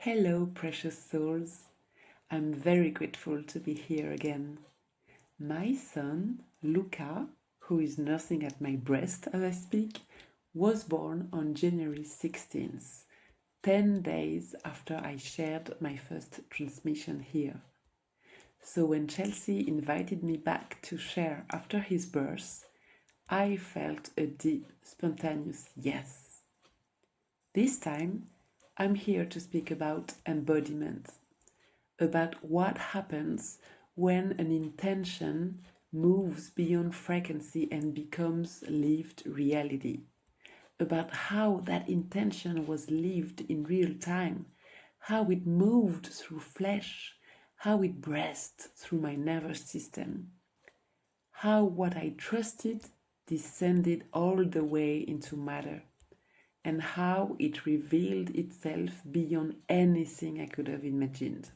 Hello, precious souls. I'm very grateful to be here again. My son, Luca, who is nursing at my breast as I speak, was born on January 16th, 10 days after I shared my first transmission here. So when Chelsea invited me back to share after his birth, I felt a deep, spontaneous yes. This time, I'm here to speak about embodiment, about what happens when an intention moves beyond frequency and becomes lived reality, about how that intention was lived in real time, how it moved through flesh, how it breathed through my nervous system, how what I trusted descended all the way into matter, and how it revealed itself beyond anything I could have imagined.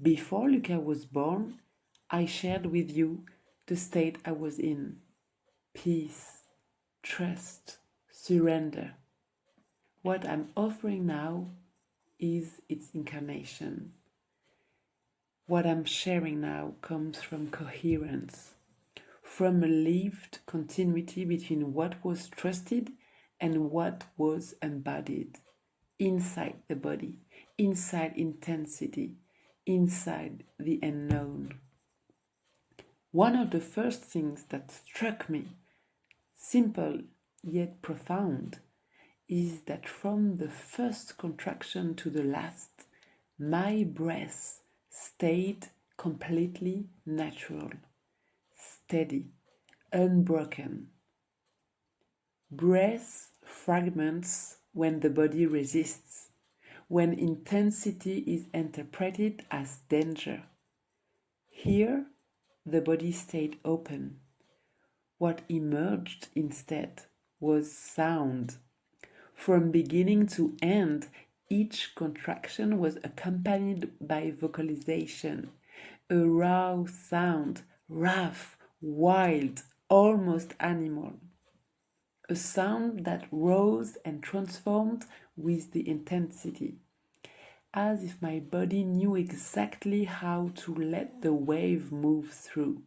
Before Luca was born, I shared with you the state I was in: peace, trust, surrender. What I'm offering now is its incarnation. What I'm sharing now comes from coherence, from a lived continuity between what was trusted and what was embodied, inside the body, inside intensity, inside the unknown. One of the first things that struck me, simple yet profound, is that from the first contraction to the last, my breath stayed completely natural, steady, unbroken. Breath fragments when the body resists, when intensity is interpreted as danger. Here, the body stayed open. What emerged instead was sound. From beginning to end, each contraction was accompanied by vocalization, a raw sound, rough, wild, almost animal. A sound that rose and transformed with the intensity, as if my body knew exactly how to let the wave move through.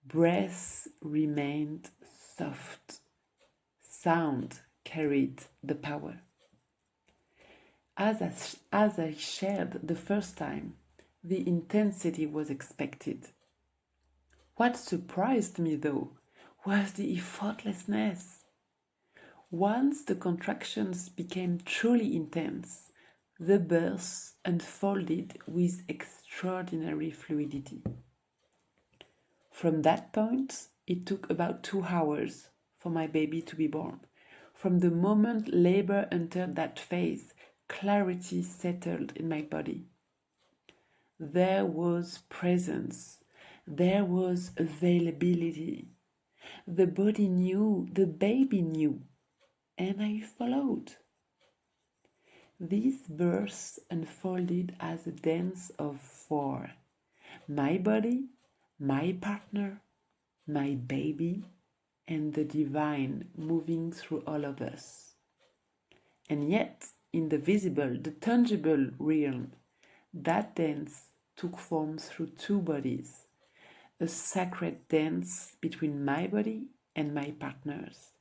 Breath remained soft. Sound carried the power. As I shared the first time, the intensity was expected. What surprised me, though, was the effortlessness. Once the contractions became truly intense, the birth unfolded with extraordinary fluidity. From that point, it took about 2 hours for my baby to be born. From the moment labor entered that phase, clarity settled in my body. There was presence. There was availability. The body knew, the baby knew, and I followed. This birth unfolded as a dance of 4. My body, my partner, my baby, and the divine moving through all of us. And yet, in the visible, the tangible realm, that dance took form through 2 bodies, a sacred dance between my body and my partner's.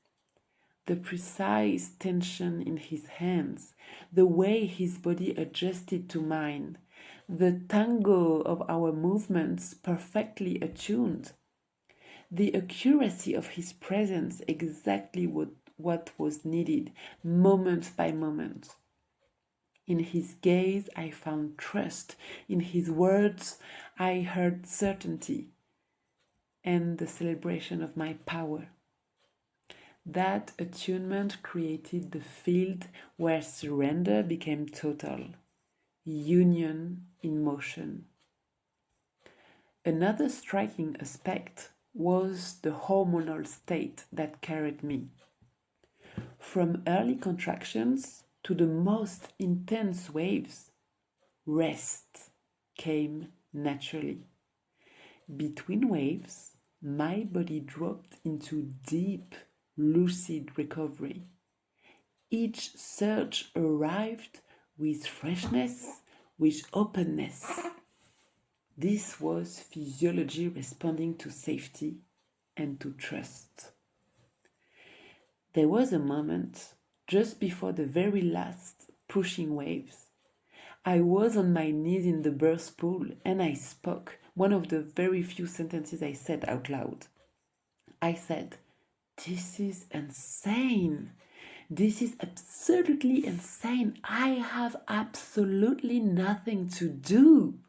The precise tension in his hands, the way his body adjusted to mine, the tango of our movements perfectly attuned, the accuracy of his presence exactly what was needed, moment by moment. In his gaze I found trust, in his words I heard certainty, and the celebration of my power. That attunement created the field where surrender became total, union in motion. Another striking aspect was the hormonal state that carried me. From early contractions to the most intense waves, rest came naturally. Between waves, my body dropped into deep, lucid recovery. Each surge arrived with freshness, with openness. This was physiology responding to safety and to trust. There was a moment just before the very last pushing waves. I was on my knees in the birth pool and I spoke one of the very few sentences I said out loud. I said, "This is insane. This is absolutely insane. I have absolutely nothing to do."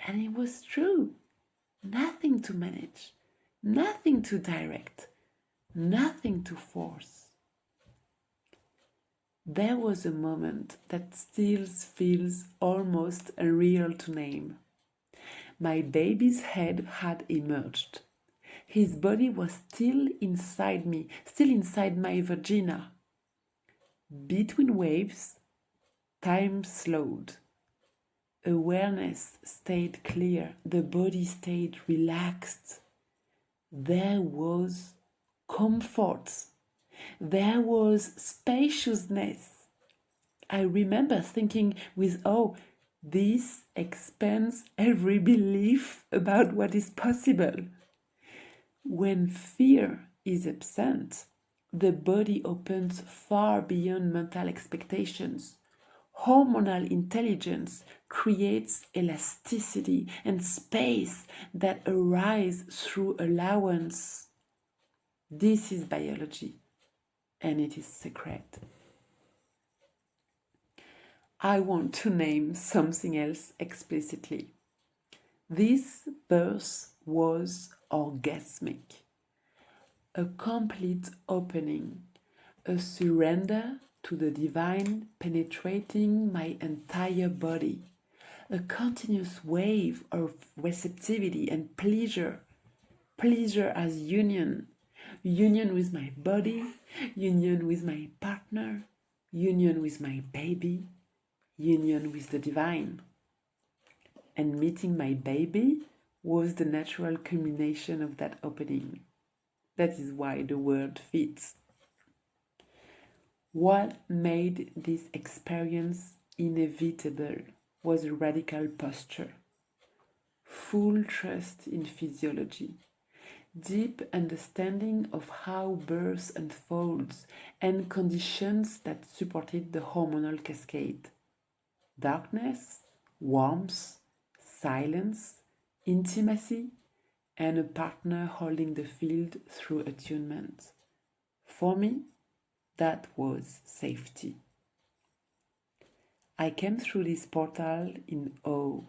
And it was true. Nothing to manage, nothing to direct, nothing to force. There was a moment that still feels almost unreal to name. My baby's head had emerged. His body was still inside me, still inside my vagina. Between waves, time slowed. Awareness stayed clear, the body stayed relaxed. There was comfort. There was spaciousness. I remember thinking with awe, this expands every belief about what is possible. When fear is absent, the body opens far beyond mental expectations. Hormonal intelligence creates elasticity and space that arise through allowance. This is biology, and it is sacred. I want to name something else explicitly. This birth was orgasmic, a complete opening, a surrender to the divine penetrating my entire body, a continuous wave of receptivity and pleasure. Pleasure as union, union with my body, union with my partner, union with my baby, union with the divine. And meeting my baby was the natural culmination of that opening. That is why the word fits. What made this experience inevitable was a radical posture, full trust in physiology, deep understanding of how birth unfolds, and conditions that supported the hormonal cascade. Darkness, warmth, silence, intimacy, and a partner holding the field through attunement. For me, that was safety. I came through this portal in awe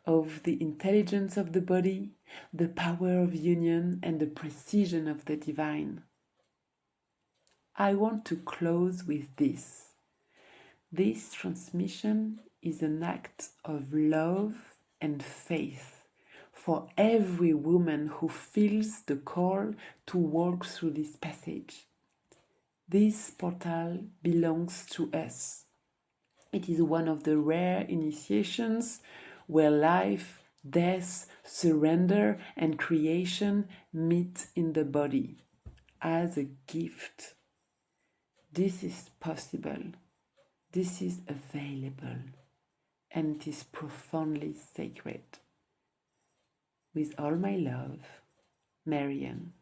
of the intelligence of the body, the power of union, and the precision of the divine. I want to close with this. This transmission is an act of love and faith for every woman who feels the call to walk through this passage. This portal belongs to us. It is one of the rare initiations where life, death, surrender, and creation meet in the body as a gift. This is possible. This is available. And it is profoundly sacred. With all my love, Marion.